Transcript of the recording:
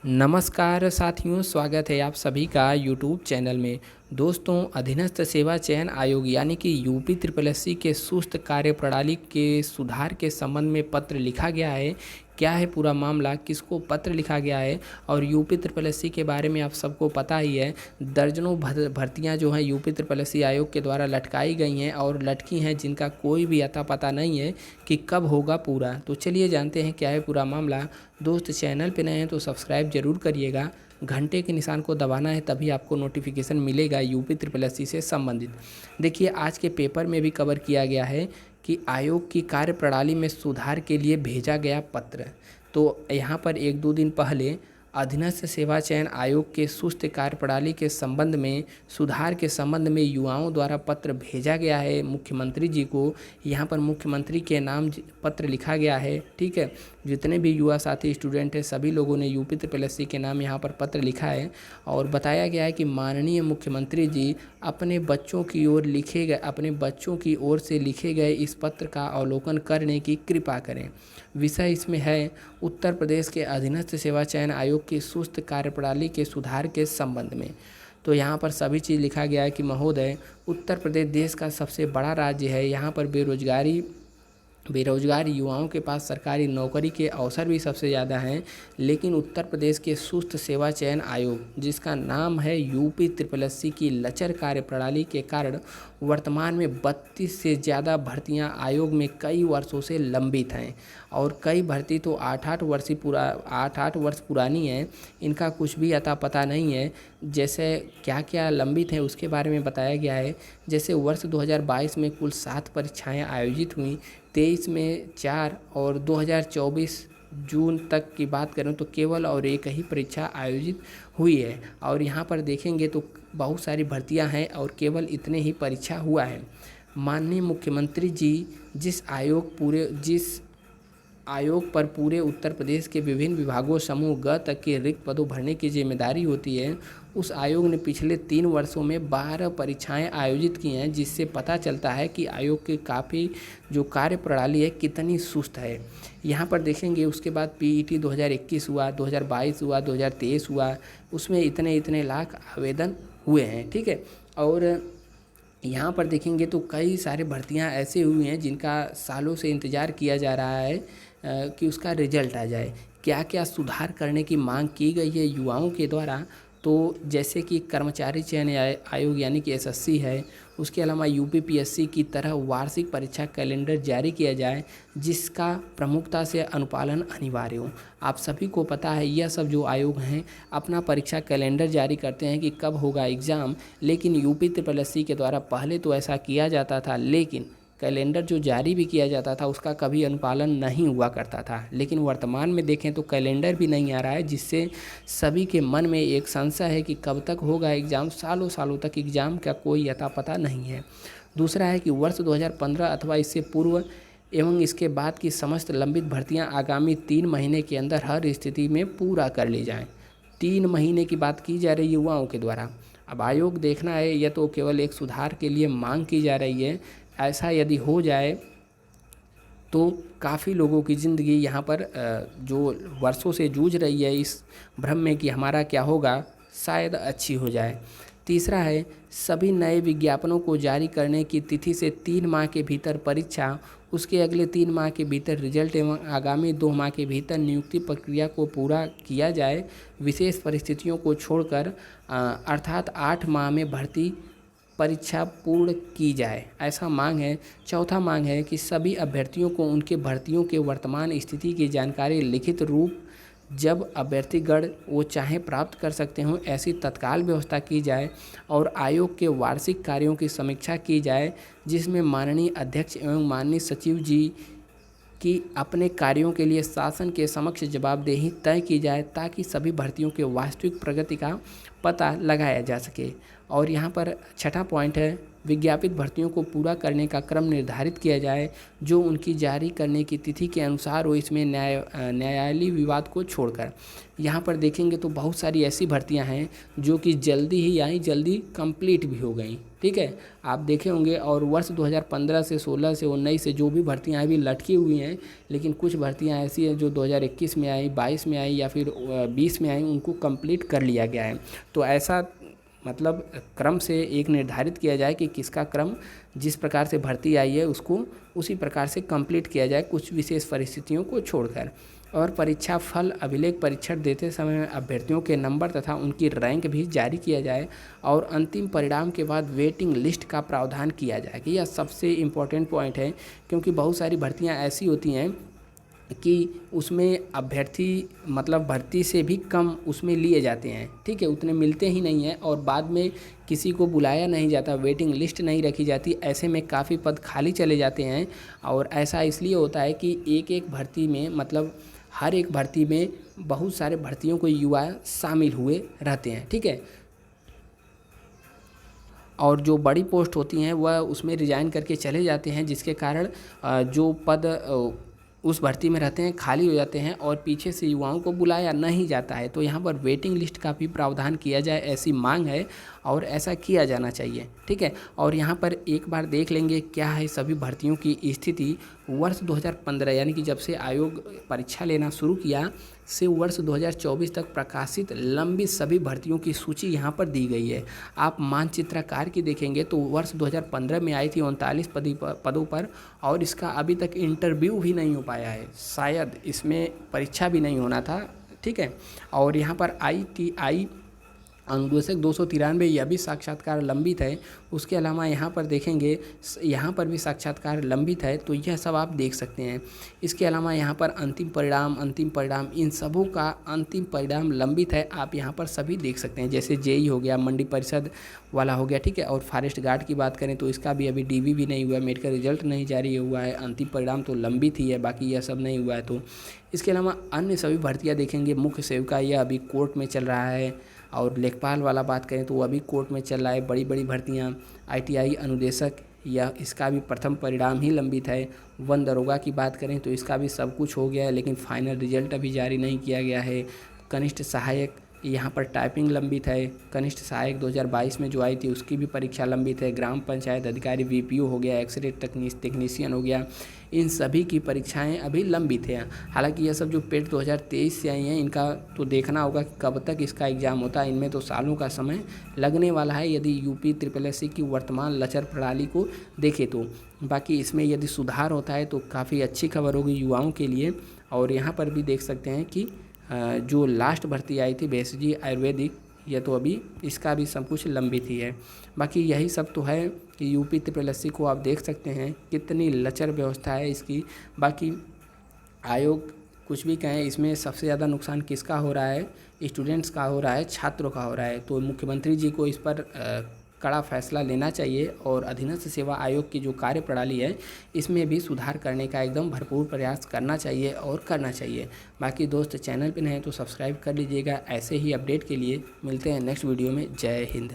नमस्कार साथियों, स्वागत है आप सभी का यूट्यूब चैनल में। दोस्तों, अधीनस्थ सेवा चयन आयोग यानी कि यूपी ट्रिपल एससी के सुस्त कार्य प्रणाली के सुधार के संबंध में पत्र लिखा गया है। क्या है पूरा मामला, किसको पत्र लिखा गया है और यूपी ट्रिपल एससी के बारे में आप सबको पता ही है। दर्जनों भर्तियां जो हैं यूपी ट्रिपल एससी आयोग के द्वारा लटकाई गई हैं और लटकी हैं, जिनका कोई भी अता पता नहीं है कि कब होगा पूरा। तो चलिए जानते हैं क्या है पूरा मामला। दोस्त, चैनल पे नए हैं तो सब्सक्राइब जरूर करिएगा, घंटे के निशान को दबाना है, तभी आपको नोटिफिकेशन मिलेगा यूपी ट्रिपल एससी से संबंधित। देखिए, आज के पेपर में भी कवर किया गया है कि आयोग की कार्यप्रणाली में सुधार के लिए भेजा गया पत्र। तो यहाँ पर एक दो दिन पहले अधीनस्थ सेवा चयन आयोग के सुस्त कार्यप्रणाली के संबंध में सुधार के संबंध में युवाओं द्वारा पत्र भेजा गया है मुख्यमंत्री जी को। यहाँ पर मुख्यमंत्री के नाम पत्र लिखा गया है, ठीक है। जितने भी युवा साथी स्टूडेंट हैं, सभी लोगों ने यूपी ट्रिपल एससी के नाम यहाँ पर पत्र लिखा है और बताया गया है कि माननीय मुख्यमंत्री जी अपने बच्चों की ओर से लिखे गए इस पत्र का अवलोकन करने की कृपा करें। विषय इसमें है उत्तर प्रदेश के अधीनस्थ सेवा चयन आयोग की सुस्त कार्यप्रणाली के सुधार के संबंध में। तो यहाँ पर सभी चीज़ लिखा गया है कि महोदय, उत्तर प्रदेश देश का सबसे बड़ा राज्य है। यहाँ पर बेरोजगार युवाओं के पास सरकारी नौकरी के अवसर भी सबसे ज़्यादा हैं, लेकिन उत्तर प्रदेश के सुस्त सेवा चयन आयोग, जिसका नाम है यूपी ट्रिपल एससी की लचर कार्यप्रणाली के कारण वर्तमान में 32 से ज़्यादा भर्तियां आयोग में कई वर्षों से लंबित हैं और कई भर्ती तो 8-8 वर्ष पुरानी हैं। इनका कुछ भी अता पता नहीं है। जैसे क्या क्या लंबित है उसके बारे में बताया गया है। जैसे वर्ष 2022 में कुल 7 परीक्षाएं आयोजित हुई, 23 में 4 और 2024 जून तक की बात करें तो केवल और एक ही परीक्षा आयोजित हुई है। और यहाँ पर देखेंगे तो बहुत सारी भर्तियां हैं और केवल इतने ही परीक्षा हुआ है। माननीय मुख्यमंत्री जी जिस आयोग पर पूरे उत्तर प्रदेश के विभिन्न विभागों समूह ग तक के रिक्त पदों भरने की जिम्मेदारी होती है, उस आयोग ने पिछले 3 वर्षों में 12 परीक्षाएं आयोजित की हैं, जिससे पता चलता है कि आयोग की काफ़ी जो कार्यप्रणाली है कितनी सुस्त है। यहाँ पर देखेंगे उसके बाद पीईटी 2021 हुआ, 2022 हुआ, 2023 हुआ, उसमें इतने लाख आवेदन हुए हैं, ठीक है। और यहाँ पर देखेंगे तो कई सारे भर्तियाँ ऐसे हुई हैं जिनका सालों से इंतज़ार किया जा रहा है कि उसका रिजल्ट आ जाए। क्या क्या सुधार करने की मांग की गई है युवाओं के द्वारा, तो जैसे कि कर्मचारी चयन आयोग यानी कि एसएससी है, उसके अलावा यूपीपीएससी की तरह वार्षिक परीक्षा कैलेंडर जारी किया जाए, जिसका प्रमुखता से अनुपालन अनिवार्य हो। आप सभी को पता है यह सब जो आयोग हैं अपना परीक्षा कैलेंडर जारी करते हैं कि कब होगा एग्ज़ाम, लेकिन यूपी ट्रिपल एससी के द्वारा पहले तो ऐसा किया जाता था, लेकिन कैलेंडर जो जारी भी किया जाता था उसका कभी अनुपालन नहीं हुआ करता था। लेकिन वर्तमान में देखें तो कैलेंडर भी नहीं आ रहा है, जिससे सभी के मन में एक संशय है कि कब तक होगा एग्ज़ाम। सालों सालों तक एग्ज़ाम का कोई अता पता नहीं है। दूसरा है कि वर्ष 2015 अथवा इससे पूर्व एवं इसके बाद की समस्त लंबित भर्तियां आगामी 3 महीने के अंदर हर स्थिति में पूरा कर ली जाएँ। 3 महीने की बात की जा रही है युवाओं के द्वारा। अब आयोग देखना है, यह तो केवल एक सुधार के लिए मांग की जा रही है। ऐसा यदि हो जाए तो काफ़ी लोगों की ज़िंदगी यहाँ पर जो वर्षों से जूझ रही है इस भ्रम में कि हमारा क्या होगा, शायद अच्छी हो जाए। तीसरा है सभी नए विज्ञापनों को जारी करने की तिथि से 3 माह के भीतर परीक्षा, उसके अगले 3 माह के भीतर रिजल्ट एवं आगामी 2 माह के भीतर नियुक्ति प्रक्रिया को पूरा किया जाए। विशेष परिस्थितियों को छोड़कर अर्थात 8 माह में भर्ती परीक्षा पूर्ण की जाए, ऐसा मांग है। चौथा मांग है कि सभी अभ्यर्थियों को उनके भर्तियों के वर्तमान स्थिति की जानकारी लिखित रूप जब अभ्यर्थीगण वो चाहें प्राप्त कर सकते हों, ऐसी तत्काल व्यवस्था की जाए और आयोग के वार्षिक कार्यों की समीक्षा की जाए, जिसमें माननीय अध्यक्ष एवं माननीय सचिव जी कि अपने कार्यों के लिए शासन के समक्ष जवाबदेही तय की जाए, ताकि सभी भर्तियों के वास्तविक प्रगति का पता लगाया जा सके। और यहाँ पर छठा पॉइंट है विज्ञापित भर्तियों को पूरा करने का क्रम निर्धारित किया जाए जो उनकी जारी करने की तिथि के अनुसार हो, इसमें न्यायालयी विवाद को छोड़कर। यहाँ पर देखेंगे तो बहुत सारी ऐसी भर्तियाँ हैं जो कि जल्दी ही आई, जल्दी कंप्लीट भी हो गई। ठीक है, आप देखे होंगे। और वर्ष 2015 से 16 से 19 से जो भी भर्तियाँ अभी लटकी हुई हैं, लेकिन कुछ भर्तियाँ ऐसी हैं जो 2021 में आई, 22 में आई या फिर 20 में आई, उनको कंप्लीट कर लिया गया है। तो ऐसा मतलब क्रम से एक निर्धारित किया जाए कि किसका क्रम जिस प्रकार से भर्ती आई है उसको उसी प्रकार से कंप्लीट किया जाए, कुछ विशेष परिस्थितियों को छोड़कर। और परीक्षा फल अभिलेख परीक्षण देते समय अभ्यर्थियों के नंबर तथा उनकी रैंक भी जारी किया जाए और अंतिम परिणाम के बाद वेटिंग लिस्ट का प्रावधान किया जाए। कि यह सबसे इम्पोर्टेंट पॉइंट है, क्योंकि बहुत सारी भर्तियां ऐसी होती हैं कि उसमें अभ्यर्थी मतलब भर्ती से भी कम उसमें लिए जाते हैं। ठीक है, उतने मिलते ही नहीं हैं और बाद में किसी को बुलाया नहीं जाता, वेटिंग लिस्ट नहीं रखी जाती, ऐसे में काफ़ी पद खाली चले जाते हैं। और ऐसा इसलिए होता है कि एक एक भर्ती में मतलब हर एक भर्ती में बहुत सारे भर्तियों को युवा शामिल हुए रहते हैं। ठीक है, और जो बड़ी पोस्ट होती हैं वह उसमें रिजाइन करके चले जाते हैं, जिसके कारण जो पद उस भर्ती में रहते हैं खाली हो जाते हैं और पीछे से युवाओं को बुलाया नहीं जाता है। तो यहाँ पर वेटिंग लिस्ट का भी प्रावधान किया जाए, ऐसी मांग है और ऐसा किया जाना चाहिए। ठीक है, और यहाँ पर एक बार देख लेंगे क्या है सभी भर्तियों की स्थिति। वर्ष 2015 यानी कि जब से आयोग परीक्षा लेना शुरू किया से वर्ष 2024 तक प्रकाशित लंबित सभी भर्तियों की सूची यहाँ पर दी गई है। आप मानचित्रकार की देखेंगे तो वर्ष 2015 में आई थी 39 पदों पर और इसका अभी तक इंटरव्यू भी नहीं हो पाया है, शायद इसमें परीक्षा भी नहीं होना था। ठीक है, और यहाँ पर ITI अनुदेशक 293 यह भी साक्षात्कार लंबित है। उसके अलावा यहाँ पर देखेंगे यहाँ पर भी साक्षात्कार लंबित है, तो यह सब आप देख सकते हैं। इसके अलावा यहाँ पर अंतिम परिणाम इन सबों का अंतिम परिणाम लंबित है, आप यहाँ पर सभी देख सकते हैं। जैसे JEE हो गया, मंडी परिषद वाला हो गया। ठीक है, और फॉरेस्ट गार्ड की बात करें तो इसका भी अभी DV भी नहीं हुआ, मेडिकल रिजल्ट नहीं जारी हुआ है, अंतिम परिणाम तो लंबित ही है, बाकी यह सब नहीं हुआ है। तो इसके अलावा अन्य सभी भर्तियाँ देखेंगे, मुख्य सेविका यह अभी कोर्ट में चल रहा है, और लेखपाल वाला बात करें तो वो अभी कोर्ट में चल रहा है। बड़ी बड़ी भर्तियाँ ITI अनुदेशक या इसका भी प्रथम परिणाम ही लंबित है। वन दरोगा की बात करें तो इसका भी सब कुछ हो गया है, लेकिन फाइनल रिजल्ट अभी जारी नहीं किया गया है। कनिष्ठ सहायक यहाँ पर टाइपिंग लंबित है। कनिष्ठ सहायक 2022 में जो आई थी उसकी भी परीक्षा लंबित है। ग्राम पंचायत अधिकारी VPO हो गया, एक्सरे टेक्नीशियन हो गया, इन सभी की परीक्षाएं अभी लंबित हैं। हालांकि यह सब जो पेट 2023 से आई हैं इनका तो देखना होगा कि कब तक इसका एग्ज़ाम होता है, इनमें तो सालों का समय लगने वाला है यदि UP SSSC की वर्तमान लचर प्रणाली को देखें तो। बाकी इसमें यदि सुधार होता है तो काफ़ी अच्छी खबर होगी युवाओं के लिए। और यहाँ पर भी देख सकते हैं कि जो लास्ट भर्ती आई थी भेषजी आयुर्वेदिक, यह तो अभी इसका भी सब कुछ लंबित ही है। बाकी यही सब तो है कि UP SSSC को आप देख सकते हैं कितनी लचर व्यवस्था है इसकी। बाकी आयोग कुछ भी कहें, इसमें सबसे ज़्यादा नुकसान किसका हो रहा है? स्टूडेंट्स का हो रहा है, छात्रों का हो रहा है। तो मुख्यमंत्री जी को इस पर कड़ा फैसला लेना चाहिए और अधीनस्थ सेवा आयोग की जो कार्य प्रणाली है इसमें भी सुधार करने का एकदम भरपूर प्रयास करना चाहिए और करना चाहिए। बाकी दोस्त चैनल पे नए हैं तो सब्सक्राइब कर लीजिएगा। ऐसे ही अपडेट के लिए मिलते हैं नेक्स्ट वीडियो में। जय हिंद।